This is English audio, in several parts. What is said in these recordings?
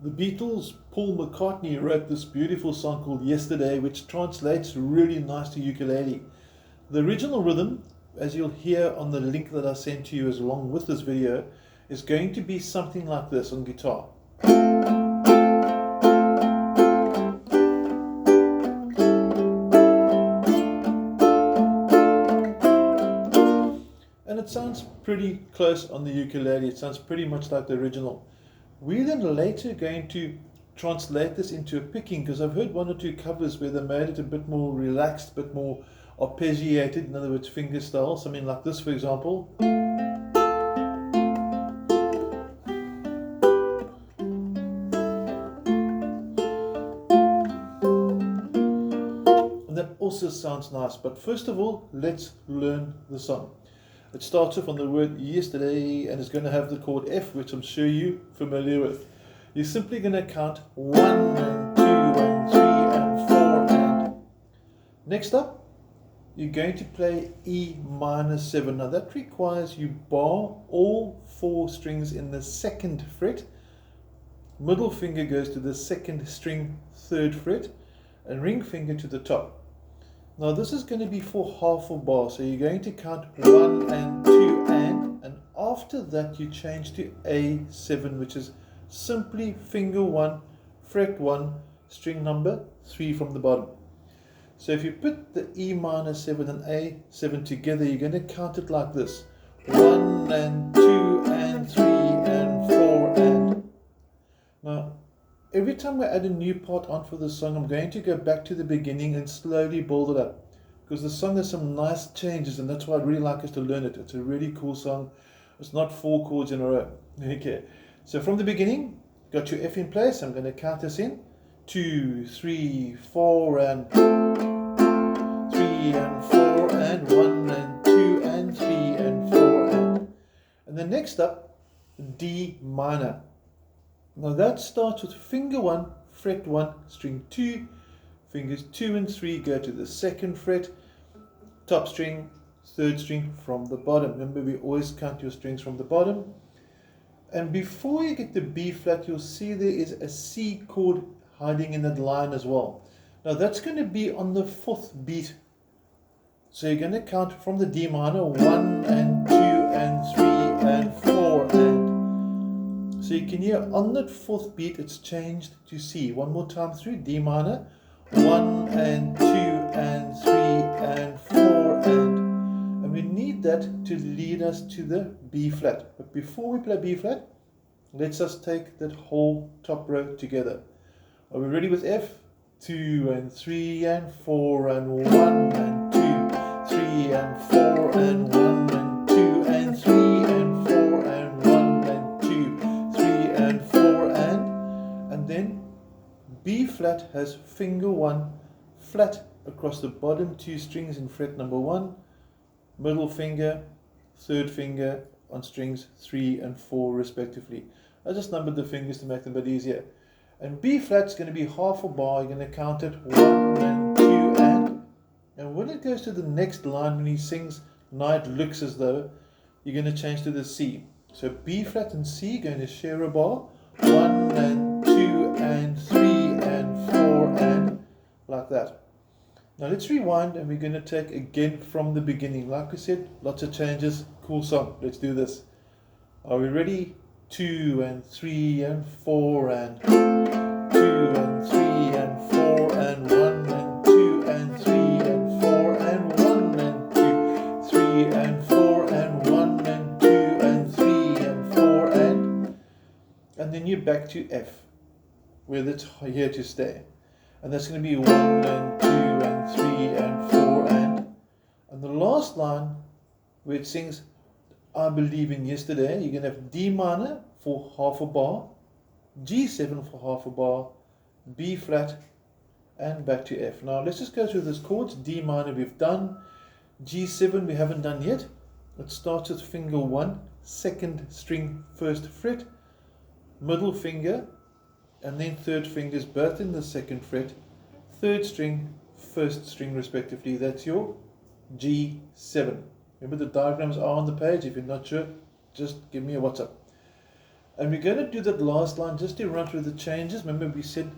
The Beatles, Paul McCartney, wrote this beautiful song called Yesterday, which translates really nice to ukulele. The original rhythm, as you'll hear on the link that I sent to you as along with this video, is going to be something like this on guitar. And it sounds pretty close on the ukulele. It sounds pretty much like the original. We're then later going to translate this into a picking, because I've heard one or two covers where they made it a bit more relaxed, a bit more arpeggiated, in other words finger style, something like this for example. And that also sounds nice, but first of all, let's learn the song. It starts off on the word yesterday, and it's going to have the chord F, which I'm sure you're familiar with. You're simply going to count 1 and 2 and 3 and 4 and... Next up, you're going to play E minor 7. Now that requires you bar all 4 strings in the 2nd fret. Middle finger goes to the 2nd string, 3rd fret, and ring finger to the top. Now this is going to be for half a bar, so you're going to count 1 and 2 and after that you change to A7, which is simply finger 1, fret 1, string number 3 from the bottom. So if you put the E minor 7 and A7 together, you're going to count it like this: 1 and 2 and 3 and 4 and... Now every time I add a new part on for the song, I'm going to go back to the beginning and slowly build it up, because the song has some nice changes, and that's why I'd really like us to learn it. It's a really cool song. It's not 4 chords in a row. Okay, so from the beginning, got your F in place. I'm going to count this in 2, 3, 4 and 3 and 4 and 1 and 2 and 3 and 4 and then next up, D minor. Now that starts with finger 1, fret 1, string 2, fingers 2 and 3 go to the 2nd fret, top string, 3rd string from the bottom. Remember, we always count your strings from the bottom. And before you get the B flat, you'll see there is a C chord hiding in that line as well. Now that's going to be on the 4th beat. So you're going to count from the D minor 1 and 2 and 3 and 4 and... So you can hear on that 4th beat it's changed to C. One more time through D minor, 1 and 2 and 3 and 4 and we need that to lead us to the B flat. But before we play B flat, let's just take that whole top row together. Are we ready with F? 2 and 3 and 4 and 1 and 2, 3 and 4 and 1 and 2 and 3 and 4 and 1 and 2, 3 and 4 and then B flat has finger 1 flat across the bottom 2 strings in fret number 1, middle finger, 3rd finger on strings 3 and 4 respectively. I just numbered the fingers to make them a bit easier. And B flat is going to be half a bar. You're going to count it 1 and 2 and when it goes to the next line, when he sings "Now it looks as though," you're going to change to the C. So B flat and C going to share a bar, 1 and 2 and 3 and 4 and like that. Now let's rewind and we're going to take again from the beginning. Like I said, lots of changes, cool song. Let's do this. Are we ready? 2 and 3 and 4 and 2 and 3 and 4 and 1 and 2 and 3 and 4 and 1 and 2, 3 and 4 and 1 and 2 and 3 and 4 and then you're back to F, where that's here to stay. And that's going to be 1 and 2 and 3 and 4 and the last line where it sings "I believe in yesterday," you're going to have D minor for half a bar, G7 for half a bar, B flat and back to F. Now let's just go through those chords. D minor we've done, G7 we haven't done yet. It starts with finger 1, 2nd string, 1st fret, middle finger and then 3rd fingers both in the 2nd fret, 3rd string, 1st string respectively. That's your G7. Remember the diagrams are on the page. If you're not sure, just give me a WhatsApp. And we're going to do that last line just to run through the changes. Remember we said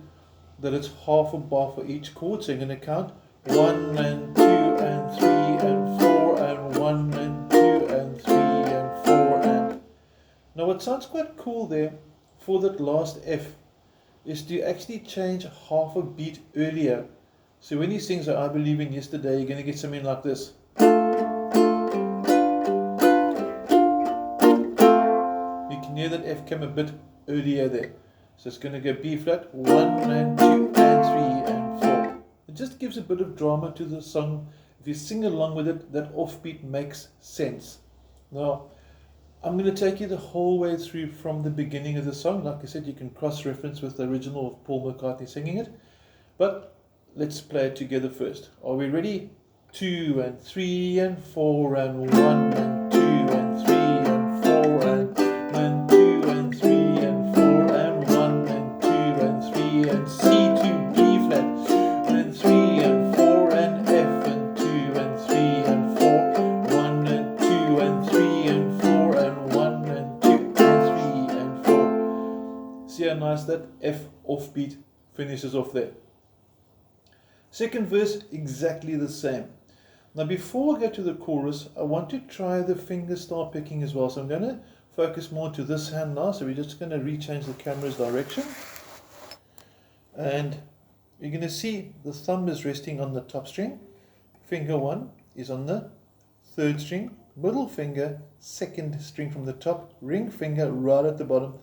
that it's half a bar for each chord, so you're going to count 1 and 2 and 3 and 4 and 1 and 2 and 3 and 4 and. Now what sounds quite cool there for that last F is to actually change half a beat earlier. So when he sings I Believe in Yesterday, you're going to get something like this. You can hear that F came a bit earlier there. So it's going to go B flat, 1 and 2 and 3 and 4. It just gives a bit of drama to the song. If you sing along with it, that offbeat makes sense. Now, I'm going to take you the whole way through from the beginning of the song. Like I said, you can cross-reference with the original of Paul McCartney singing it. But let's play it together first. Are we ready? 2 and 3 and 4 and 1 and 2 and 3 and 4 and 2 and 3 and 4 and 1 and 2 and 3 and C to B flat and 3 and 4 and F and 2 and 3 and 4 1 and 2 and 3 and 4 and 1 and 2 and 3 and 4. See how nice that F offbeat finishes off there. Second verse, exactly the same. Now before I go to the chorus, I want to try the fingerstyle picking as well. So I'm going to focus more to this hand now. So we're just going to rechange the camera's direction. And you're going to see the thumb is resting on the top string. Finger 1 is on the 3rd string. Middle finger, 2nd string from the top. Ring finger right at the bottom.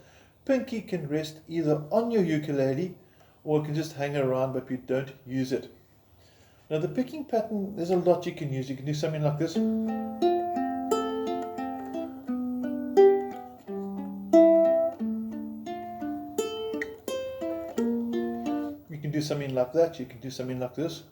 Pinky can rest either on your ukulele or it can just hang around, but we don't use it. Now the picking pattern, there's a lot you can use. You can do something like this. You can do something like that. You can do something like this.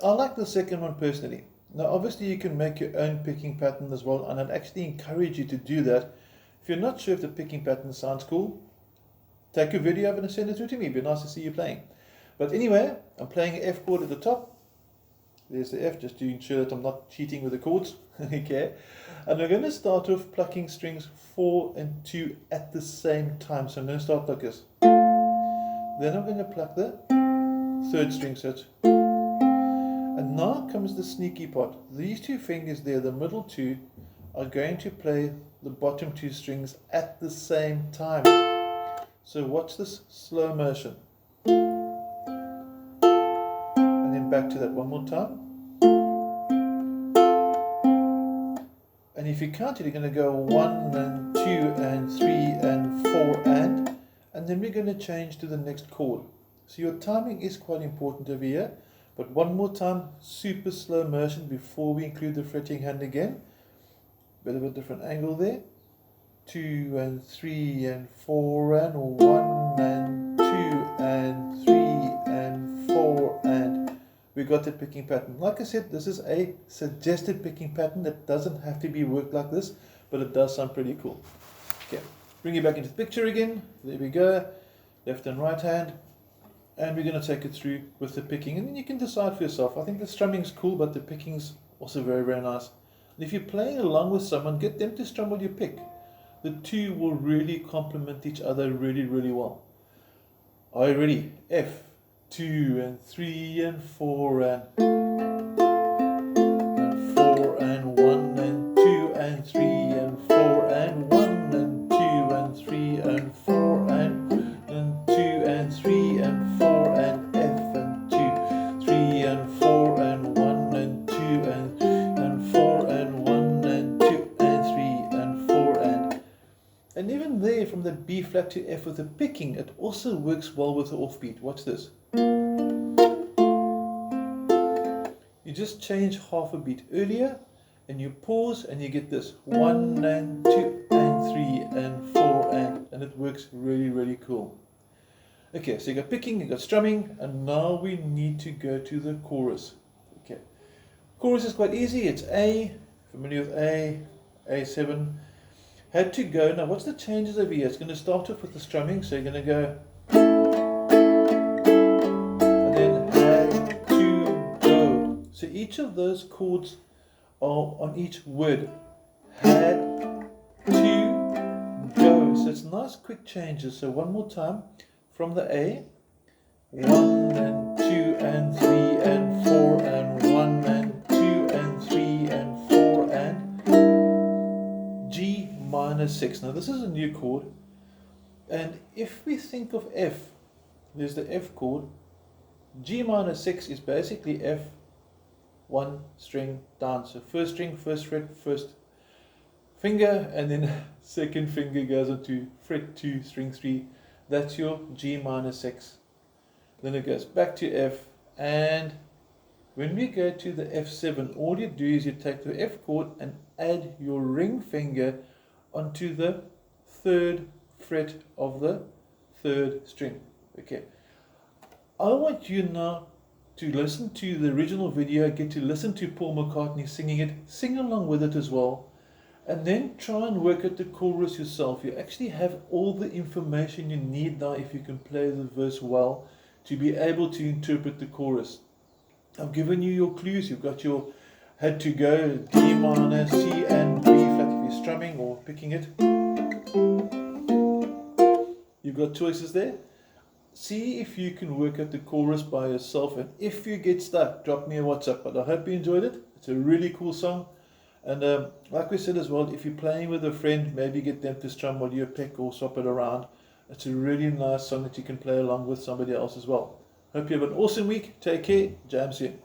I like the second one personally. Now obviously you can make your own picking pattern as well, and I'd actually encourage you to do that. If you're not sure if the picking pattern sounds cool, take a video of it and send it through to me. It'd be nice to see you playing. But anyway, I'm playing an F chord at the top. There's the F, just to ensure that I'm not cheating with the chords. Okay. And we're going to start off plucking strings 4 and 2 at the same time. So I'm going to start like this. Then I'm going to pluck the 3rd string, so it's. And now comes the sneaky part. These 2 fingers there, the middle 2, are going to play the bottom 2 strings at the same time. So watch this slow motion. And then back to that one more time. And if you count it, you're going to go 1 and 2 and 3 and 4 and then we're going to change to the next chord. So your timing is quite important over here. But one more time, super slow motion before we include the fretting hand again. Bit of a different angle there. 2 and 3 and 4 and 1 and 2 and 3 and 4 and we got the picking pattern. Like I said, this is a suggested picking pattern that doesn't have to be worked like this, but it does sound pretty cool. Okay, bring you back into the picture again. There we go. Left and right hand. And we're going to take it through with the picking, and then you can decide for yourself. I think the strumming's cool, but the picking's also very, very nice. And if you're playing along with someone, get them to strum while you pick. The 2 will really complement each other really, really well. Are you ready? F, 2 and 3 and 4 and 4 and 1 and 2 and 3 and 4 and 1 and 2 and 3 and 4 and 2 and 3 and 4 and F and 2, 3 and 4 and 1 and 2 and 4 and 1 and 2 and 3 and 4 and even there from the B flat to F with the picking, it also works well with the offbeat. Watch this. You just change half a beat earlier and you pause and you get this 1 and 2 and 3 and 4 and it works really, really cool. Okay, so you got picking, you got strumming, and now we need to go to the chorus. Okay, chorus is quite easy. It's A, familiar with A, A7. Had to go. Now, what's the changes over here? It's going to start off with the strumming, so you're going to go, and then had to each of those chords are on each word. Had to go. So it's nice quick changes. So one more time from the A. 1 and 2 and 3 and 4 and 1 and 2 and 3 and 4 and G minor 6. Now this is a new chord, and if we think of F, there's the F chord. G minor 6 is basically F, 1 string down. So first string, first fret, first finger, and then second finger goes onto fret 2, string 3. That's your G minor 6. Then it goes back to F, and when we go to the F7, all you do is you take the F chord and add your ring finger onto the third fret of the third string. Okay. I want you now to listen to the original video, get to listen to Paul McCartney singing it, sing along with it as well, and then try and work at the chorus yourself. You actually have all the information you need now if you can play the verse well to be able to interpret the chorus. I've given you your clues. You've got your had to go, D minor, C and B flat if you're strumming or picking it. You've got choices there. See if you can work out the chorus by yourself, and if you get stuck, drop me a WhatsApp. But I hope you enjoyed it. It's a really cool song, and like we said as well, if you're playing with a friend, maybe get them to strum while you pick or swap it around. It's a really nice song that you can play along with somebody else as well. Hope you have an awesome week. Take care. Jam soon.